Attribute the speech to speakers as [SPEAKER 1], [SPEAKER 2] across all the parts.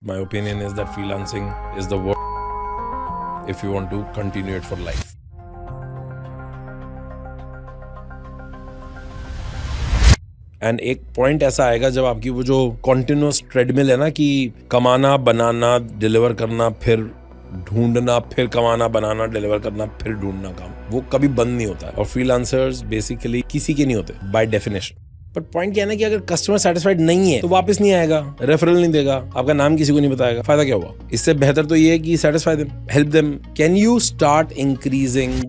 [SPEAKER 1] My opinion is that freelancing is the work if you want to continue it for life. And एक point ऐसा आएगा जब आपकी वो जो कॉन्टिन्यूस ट्रेडमिल है ना कि कमाना बनाना डिलीवर करना फिर ढूंढना फिर कमाना बनाना डिलीवर करना फिर ढूंढना काम वो कभी बंद नहीं होता है और फ्रीलांसर्स बेसिकली किसी के नहीं होते बाय डेफिनेशन. बट पॉइंट क्या है ना कि अगर कस्टमर सेटिस्फाइड नहीं है तो वापस नहीं आएगा, रेफरल नहीं देगा, आपका नाम किसी को नहीं बताएगा, फायदा क्या हुआ? इससे बेहतर तो ये है कि satisfy them, help them. Can you start increasing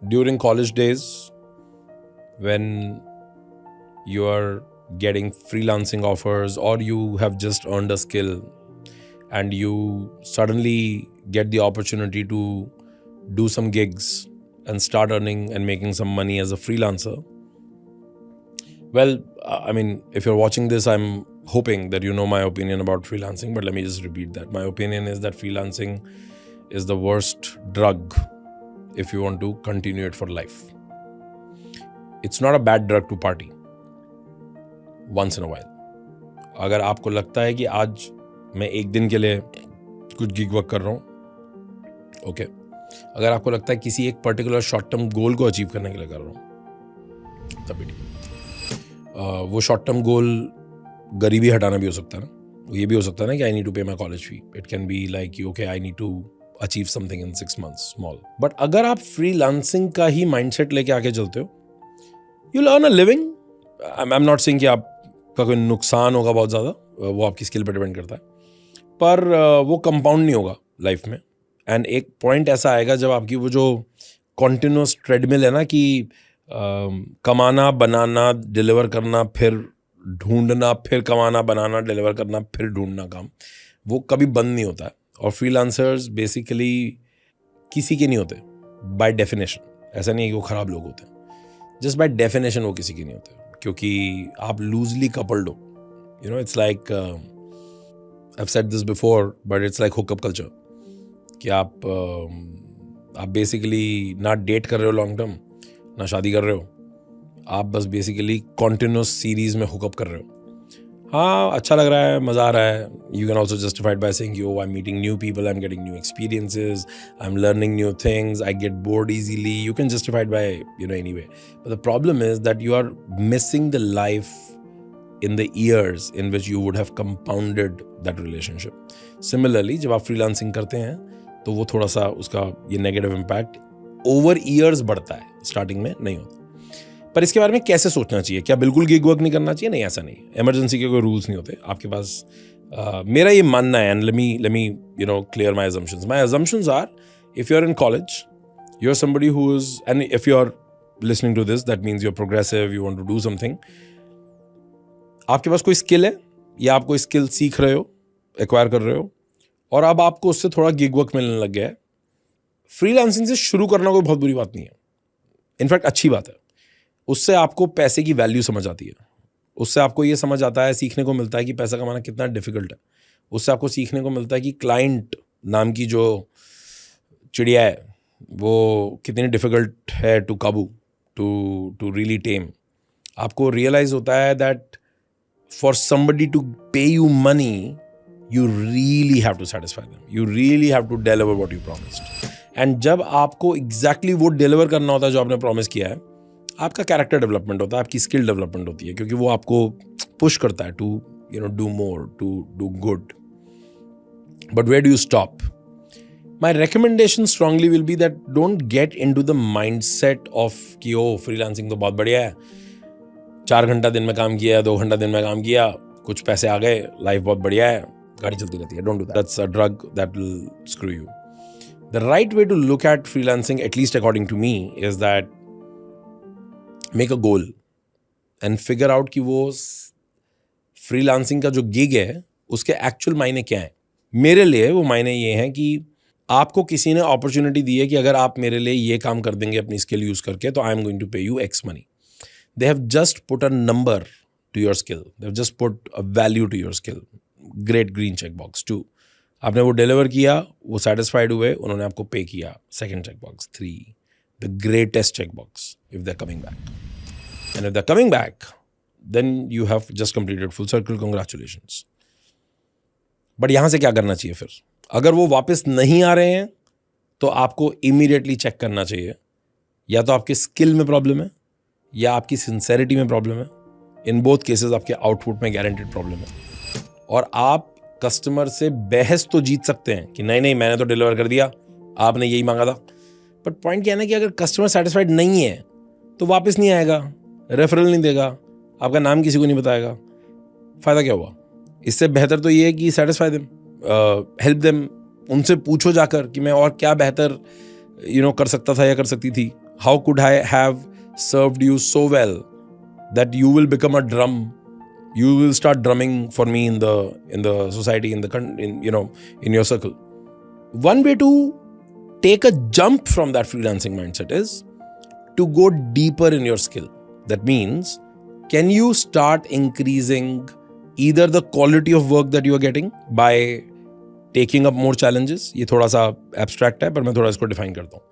[SPEAKER 1] during college days when you are getting freelancing offers or you have just earned a skill and you suddenly get the opportunity to do some gigs and start earning and making some money as a freelancer. Well, I mean, if you're watching this, I'm hoping that you know my opinion about freelancing, but let me just repeat that. My opinion is that freelancing is the worst drug if you want to continue it for life. It's not a bad drug to party once in a while. अगर आपको लगता है कि आज मैं एक दिन के लिए कुछ गिग वर्क कर रहा हूँ, ओके. अगर आपको लगता है किसी एक पर्टिकुलर शॉर्ट टर्म गोल को अचीव करने के लिए कर रहा हूँ, तब भी ठीक. वो शॉर्ट टर्म गोल गरीबी हटाना भी हो सकता है ना. ये भी हो सकता है ना कि आई need to pay my college fee. It can be like okay I need to achieve something in 6 months small. But अगर आप फ्रीलांसिंग का ही माइंडसेट लेके आगे चलते हो, you will earn a living. I am not saying कि आपका कोई नुकसान होगा बहुत ज़्यादा, वो आपकी स्किल पर डिपेंड करता है, पर वो कंपाउंड नहीं होगा लाइफ में. एंड एक पॉइंट ऐसा आएगा जब आपकी वो जो कॉन्टिन्यूस ट्रेडमिल है ना कि कमाना बनाना डिलीवर करना फिर ढूंढना फिर कमाना बनाना डिलीवर करना फिर ढूंढना काम वो कभी बंद नहीं होता है. और फ्रीलांसर्स बेसिकली किसी के नहीं होते बाय डेफिनेशन. ऐसा नहीं है कि वो ख़राब लोग होते हैं, जस्ट बाय डेफिनेशन वो किसी के नहीं होते क्योंकि आप लूजली कपल्ड हो. You know, it's like I've said this before, but it's like hookup culture. कि आप बेसिकली ना डेट कर रहे हो लॉन्ग टर्म, ना शादी कर रहे हो, आप बस बेसिकली कॉन्टिन्यूस सीरीज में हुकअप कर रहे हो. हाँ, अच्छा लग रहा है, मज़ा आ रहा है. You can also justified by saying yo I am meeting new people, I am getting new experiences, I am learning new things, I get bored easily. You can justified by any way. But the problem is that you are missing the life in the years in which you would have compounded that relationship. Similarly, जब आप freelancing करते हैं तो वो थोड़ा सा उसका ये negative impact over years बढ़ता है, starting में नहीं होता. पर इसके बारे में कैसे सोचना चाहिए? क्या बिल्कुल gig work नहीं करना चाहिए? नहीं, ऐसा नहीं. Emergency के कोई rules नहीं होते आपके पास. मेरा ये मानना है, and let me clear my assumptions. My assumptions are, if you're in college, you're somebody who is, and if you're listening to this, that means you're progressive, you want to do something. आपके पास कोई skill है या आप कोई skill सीख रहे हो, acquire कर रहे हो, और अब आपको उससे थोड़ा गिग वर्क मिलने लग गया है. फ्रीलांसिंग से शुरू करना कोई बहुत बुरी बात नहीं है, इनफैक्ट अच्छी बात है. उससे आपको पैसे की वैल्यू समझ आती है, उससे आपको ये समझ आता है, सीखने को मिलता है कि पैसा कमाना कितना डिफिकल्ट है. उससे आपको सीखने को मिलता है कि क्लाइंट नाम की जो चिड़िया है वो कितनी डिफिकल्ट है टू काबू, टू रियली टेम. आपको रियलाइज होता है that for somebody to pay you money, you really have to satisfy them. You really have to deliver what you promised. And जब आपको exactly वो deliver करना होता है जो आपने promise किया है, आपका character development होता है, आपकी skill development होती है, क्योंकि वो आपको push करता है to do more, to do good. But where do you stop? My recommendation strongly will be that don't get into the mindset of कि freelancing तो बहुत बढ़िया है, 4 घंटा दिन में काम किया, 2 घंटा दिन में काम किया, कुछ पैसे आ गए, लाइफ बहुत बढ़िया है, गाड़ी चलती रहती है. Don't do that. That's a drug that will screw you. The right way to look at freelancing, at least according to me, is that make a goal and figure out कि वो फ्रीलांसिंग का जो गिग है उसके actual मायने क्या हैं. मेरे लिए वो मायने ये हैं कि आपको किसी ने अपॉर्चुनिटी दी है कि अगर आप मेरे लिए ये काम कर देंगे अपनी स्किल यूज़ करके तो आई am going to pay you x money. They have just put a number to your skill. They have just put a value to your skill. Great green checkbox. 2. आपने वो डिलीवर किया, वो satisfied हुए, उन्होंने आपको पे किया. Second checkbox. 3. the greatest checkbox if they're coming back. And if they're coming back, then you have just completed full circle. Congratulations. But यहाँ से क्या करना चाहिए फिर? अगर वो वापस नहीं आ रहे हैं तो आपको immediately चेक करना चाहिए, या तो आपके स्किल में प्रॉब्लम है या आपकी सिंसेरिटी में प्रॉब्लम है. इन बोथ केसेस आपके आउटपुट में गारंटेड प्रॉब्लम है. और आप कस्टमर से बहस तो जीत सकते हैं कि नहीं नहीं मैंने तो डिलीवर कर दिया, आपने यही मांगा था. बट पॉइंट क्या है ना कि अगर कस्टमर सेटिस्फाइड नहीं है तो वापस नहीं आएगा, रेफरल नहीं देगा, आपका नाम किसी को नहीं बताएगा. फ़ायदा क्या हुआ? इससे बेहतर तो ये है कि सेटिस्फाई देम, हेल्प देम. उनसे पूछो जाकर कि मैं और क्या बेहतर कर सकता था या कर सकती थी. How could I have served you so well that you will become a drum. You will start drumming for me in the society, in your circle. One way to take a jump from that freelancing mindset is to go deeper in your skill. That means, can you start increasing either the quality of work that you are getting by taking up more challenges? ये थोड़ा सा abstract है, पर मैं थोड़ा इसको define करता हूँ.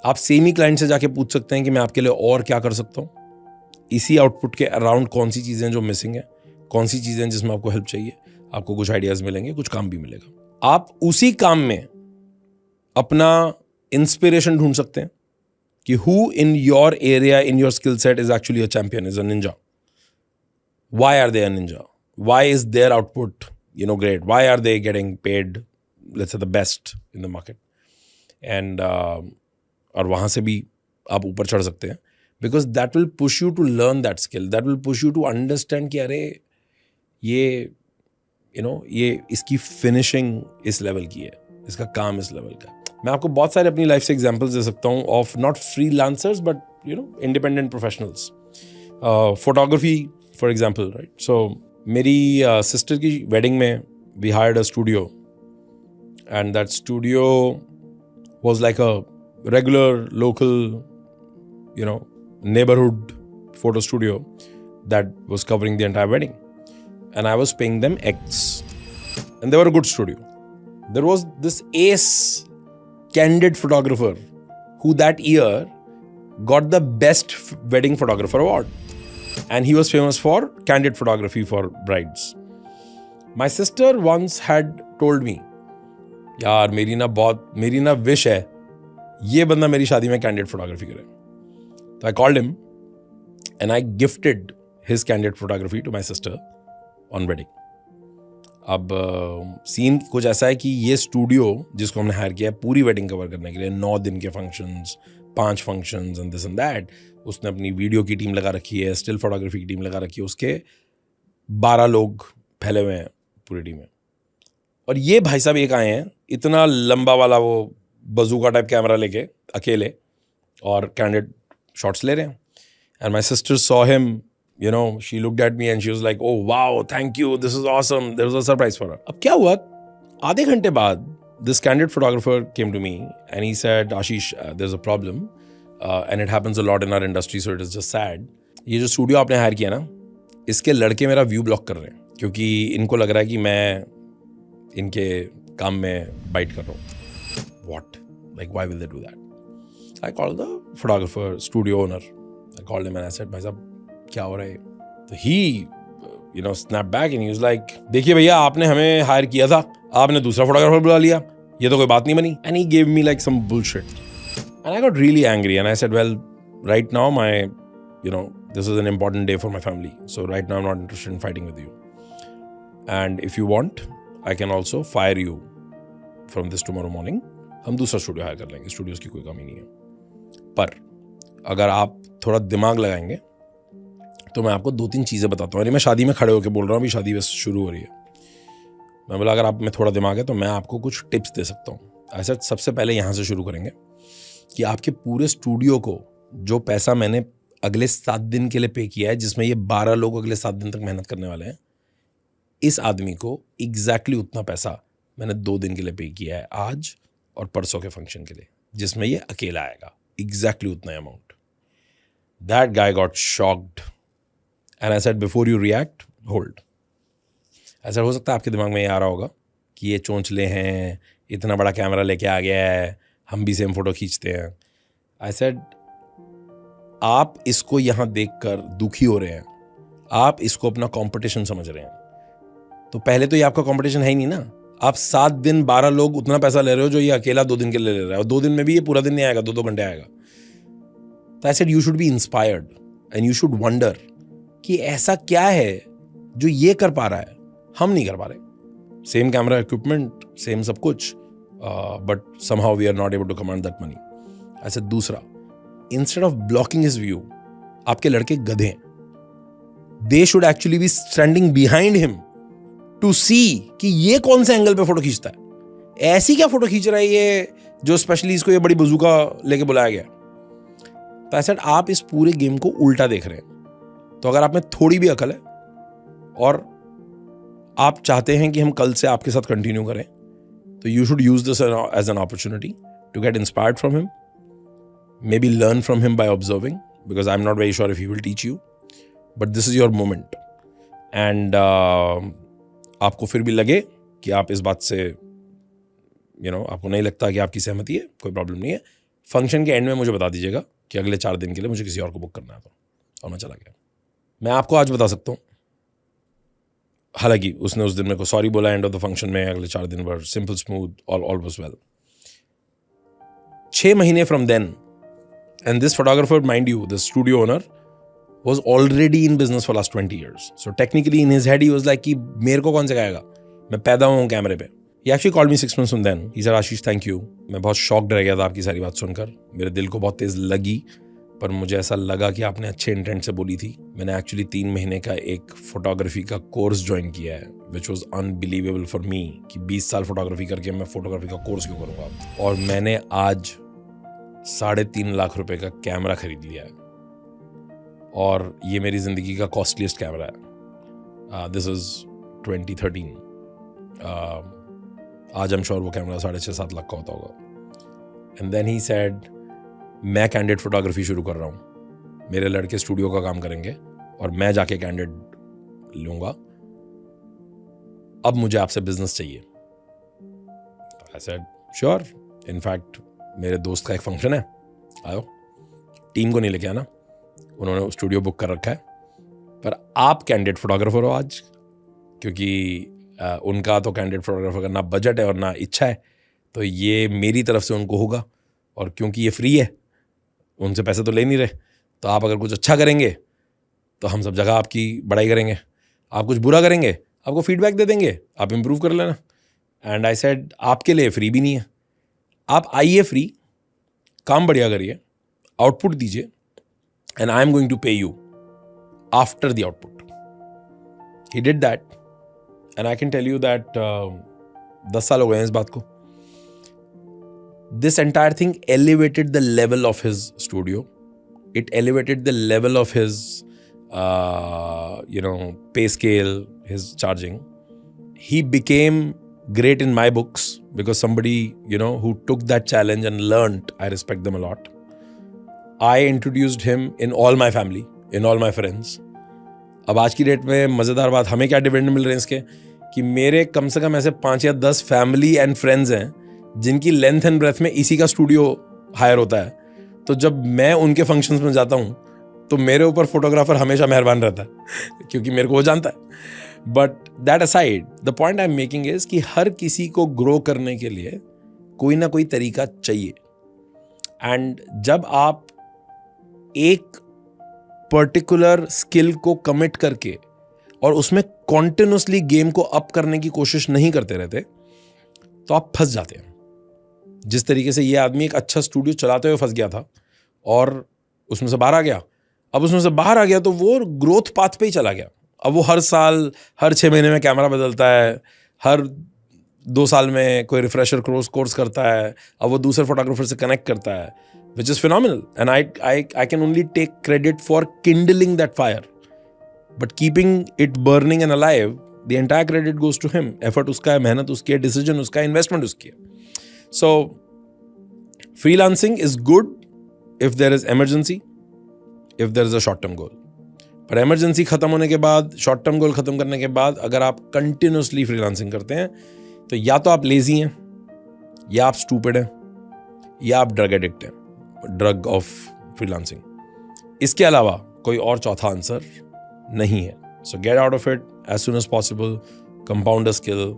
[SPEAKER 1] आप सेमी क्लाइंट से जाके पूछ सकते हैं कि मैं आपके लिए और क्या कर सकता हूँ. इसी आउटपुट के अराउंड कौन सी चीज़ें जो मिसिंग है, कौन सी चीज़ें जिसमें आपको हेल्प चाहिए. आपको कुछ आइडियाज़ मिलेंगे, कुछ काम भी मिलेगा. आप उसी काम में अपना इंस्पिरेशन ढूंढ सकते हैं कि who in your area, in your skill set is actually a champion, is a ninja. Why are they a ninja? Why is their output great? Why are they getting paid, let's say the best in the market? And और वहाँ से भी आप ऊपर चढ़ सकते हैं. Because that will push you to learn that skill. That will push you to understand कि अरे ये ये इसकी फिनिशिंग इस लेवल की है, इसका काम इस लेवल का. मैं आपको बहुत सारे अपनी लाइफ से एग्जांपल्स दे सकता हूँ of not freelancers but independent professionals. Photography for example, right? So मेरी सिस्टर की वेडिंग में we hired a studio, and that studio was like a regular local neighborhood photo studio that was covering the entire wedding, and I was paying them X, and they were a good studio. There was this ace candid photographer who that year got the best wedding photographer award, and he was famous for candid photography for brides. My sister once had told me, यार मेरी ना wish है ये बंदा मेरी शादी में candid photography करे. So I called him and I gifted his candid photography to my sister on wedding. अब सीन कुछ ऐसा है कि ये स्टूडियो जिसको हमने हायर किया है पूरी वेडिंग कवर करने के लिए, 9 दिन के functions, 5 functions and this and that, उसने अपनी वीडियो की टीम लगा रखी है, स्टिल फोटोग्राफी की टीम लगा रखी है, उसके 12 लोग फैले हुए हैं पूरी टीम में. और ये भाई साहब एक आए हैं इतना लंबा वाला वो बजूका टाइप कैमरा लेके अकेले, और कैंडिड शॉट्स ले रहे हैं. And my sister saw him, she looked at me and she was like, oh wow, thank you, this is awesome. There was a surprise for her. अब क्या हुआ, आधे घंटे बाद this candid photographer came to me and he said, Ashish, there is a problem and it happens a lot in our industry, so it is just sad. ये जो studio आपने higher किया ना, इसके लड़के मेरा व्यू ब्लॉक कर रहे हैं क्योंकि इनको लग रहा है कि मैं इनके काम में बाइट कर रहा हूँ. What, like why will they do that? I called the photographer, studio owner. I called him and I said, भाई साहब क्या हो रहा है? तो he snapped back and he was like, देखिए भैया, आपने हमें हायर किया था, आपने दूसरा फोटोग्राफर बुला लिया, ये तो कोई बात नहीं बनी. And he gave me like some bullshit. And I got really angry and I said, well, right now this is an important day for my family. So right now I'm not interested in fighting with you. And if you want, I can also fire you from this tomorrow morning. हम दूसरा studio higher कर लेंगे, studios की कोई कमी नहीं है. पर अगर आप थोड़ा दिमाग लगाएंगे तो मैं आपको 2-3 चीज़ें बताता हूँ. अरे मैं शादी में खड़े होकर बोल रहा हूँ, अभी शादी बस शुरू हो रही है. मैं बोला अगर आप में थोड़ा दिमाग है तो मैं आपको कुछ टिप्स दे सकता हूँ. ऐसा सबसे पहले यहाँ से शुरू करेंगे कि आपके पूरे स्टूडियो को जो पैसा मैंने अगले 7 दिन के लिए पे किया है, जिसमें ये 12 लोग अगले 7 दिन तक मेहनत करने वाले हैं, इस आदमी को एग्जैक्टली उतना पैसा मैंने 2 दिन के लिए पे किया है, आज और परसों के फंक्शन के लिए, जिसमें ये अकेला आएगा. एग्जैक्टली उतना amount. That guy got shocked and I said, before you react, hold. ऐसा हो सकता है आपके दिमाग में ये आ रहा होगा कि ये चोंचले हैं, इतना बड़ा कैमरा लेके आ गया है, हम भी सेम फोटो खींचते हैं। आई सेड आप इसको यहाँ देखकर दुखी हो रहे हैं, आप इसको अपना कंपटीशन समझ रहे हैं, तो पहले तो ये आपका कंपटीशन है ही नहीं ना। आप 7 दिन 12 लोग उतना पैसा ले रहे हो जो ये अकेला 2 दिन के लिए ले रहा है, और 2 दिन में भी ये पूरा दिन नहीं आएगा, 2-2 घंटे आएगा। तो I said you should be inspired and you should wonder कि ऐसा क्या है जो ये कर पा रहा है, हम नहीं कर पा रहे। सेम कैमरा इक्विपमेंट, सेम सब कुछ, but somehow we are not able to command that money. ऐसे दूसरा, instead of blocking his view, आपके लड़के गधे हैं, they should actually be standing behind him to see कि ये कौन से एंगल पे फोटो खींचता है, ऐसी क्या फोटो खींच रहा है ये जो स्पेशली इसको ये बड़ी बजूका लेके बुलाया गया। तो ऐसा आप इस पूरे गेम को उल्टा देख रहे हैं। तो अगर आप में थोड़ी भी अकल है और आप चाहते हैं कि हम कल से आपके साथ कंटिन्यू करें, तो you should use this as an opportunity to get inspired from him, maybe learn from him by observing, because I'm not very sure if he will teach you, but this is your moment. And आपको फिर भी लगे कि आप इस बात से आपको नहीं लगता कि आपकी सहमति है, कोई प्रॉब्लम नहीं है, फंक्शन के एंड में मुझे बता दीजिएगा कि अगले 4 दिन के लिए मुझे किसी और को बुक करना है, तो और मैं चला गया। मैं आपको आज बता सकता हूँ, हालांकि उसने उस दिन मेरे को सॉरी बोला एंड ऑफ द फंक्शन में, अगले 4 दिन were simple smooth, all was well. 6 महीने from then, and this photographer, mind you, the studio owner was already in business for last 20 years. So technically in his head he was like कि मेरे को कौन सिखाएगा, मैं पैदा हुआ हूँ कैमरे पे। He actually called me 6 months from then. He said, Ashish thank you. मैं बहुत शॉक्ड रह गया था आपकी सारी बात सुनकर, मेरे दिल को बहुत तेज लगी, पर मुझे ऐसा लगा कि आपने अच्छे इंटेंट से बोली थी। मैंने एक्चुअली 3 महीने का एक फोटोग्राफी का कोर्स ज्वाइन किया है, which was unbelievable for me, कि 20 साल फोटोग्राफी करके मैं फोटोग्राफी का कोर्स क्यों करूँगा। और मैंने आज 3.5 लाख रुपए का कैमरा खरीद लिया है, और ये मेरी जिंदगी का कॉस्टलीस्ट कैमरा है। This is 2013। आज I'm sure वो कैमरा 6.5-7 लाख का होता होगा। एंड देन ही सेड, मैं कैंडिड फोटोग्राफी शुरू कर रहा हूँ, मेरे लड़के स्टूडियो का काम करेंगे और मैं जाके कैंडिड लूंगा, अब मुझे आपसे बिजनेस चाहिए। आई सेड श्योर, इनफैक्ट मेरे दोस्त का एक फंक्शन है, आओ, टीम को नहीं लेके आना, उन्होंने स्टूडियो बुक कर रखा है, पर आप कैंडिडेट फोटोग्राफर हो आज, क्योंकि उनका तो कैंडिडेट फोटोग्राफर का ना बजट है और ना इच्छा है, तो ये मेरी तरफ से उनको होगा, और क्योंकि ये फ्री है, उनसे पैसे तो ले नहीं रहे, तो आप अगर कुछ अच्छा करेंगे तो हम सब जगह आपकी बड़ाई करेंगे, आप कुछ बुरा करेंगे आपको फीडबैक दे देंगे, आप इम्प्रूव कर लेना। एंड आई सेड आपके लिए फ्री भी नहीं है, आप आइए फ्री, काम बढ़िया करिए, आउटपुट दीजिए, and I am going to pay you after the output. He did that, and I can tell you that 10 साल हो गए हैं इस बात को। This entire thing elevated the level of his studio. It elevated the level of his, pay scale, his charging. He became great in my books because somebody, who took that challenge and learned. I respect them a lot. I introduced him in all my family, in all my friends. अब आज की date में मज़ेदार बात, हमें क्या dividend मिल रहे हैं इसके, कि मेरे कम से कम ऐसे 5 या 10 फैमिली एंड फ्रेंड्स हैं जिनकी लेंथ एंड ब्रेथ में इसी का स्टूडियो हायर होता है। तो जब मैं उनके फंक्शंस में जाता हूँ तो मेरे ऊपर फोटोग्राफर हमेशा मेहरबान रहता है क्योंकि मेरे को वो जानता है। But that aside, the point I am making is कि हर किसी को ग्रो करने के लिए कोई ना कोई तरीका चाहिए। एंड जब आप एक पर्टिकुलर स्किल को कमिट करके और उसमें कॉन्टिन्यूसली गेम को अप करने की कोशिश नहीं करते रहते तो आप फंस जाते हैं। जिस तरीके से ये आदमी एक अच्छा स्टूडियो चलाते हुए फंस गया था और उसमें से बाहर आ गया, अब उसमें से बाहर आ गया तो वो ग्रोथ पाथ पे ही चला गया। अब वो हर साल, हर 6 महीने में कैमरा बदलता है, हर 2 साल में कोई रिफ्रेशर कोर्स करता है, अब वो दूसरे फोटोग्राफर से कनेक्ट करता है, which is phenomenal. And I can only take credit for kindling that fire, but keeping it burning and alive, the entire credit goes to him. Effort उसका है, मेहनत उसकी है, डिसीजन उसका है, इन्वेस्टमेंट उसकी है। So, freelancing is good if there is emergency, if there is a short-term goal. पर emergency खत्म होने के बाद, short-term goal खत्म करने के बाद, अगर आप continuously freelancing करते हैं, तो या तो आप lazy हैं, या आप stupid हैं, या आप ड्रग एडिक्ट हैं, ड्रग ऑफ फ्रीलांसिंग। इसके अलावा कोई और चौथा आंसर नहीं है। So get out of it as soon as possible, compound the skill,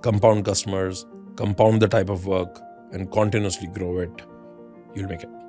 [SPEAKER 1] compound customers, compound the type of work and continuously grow it, you'll make it.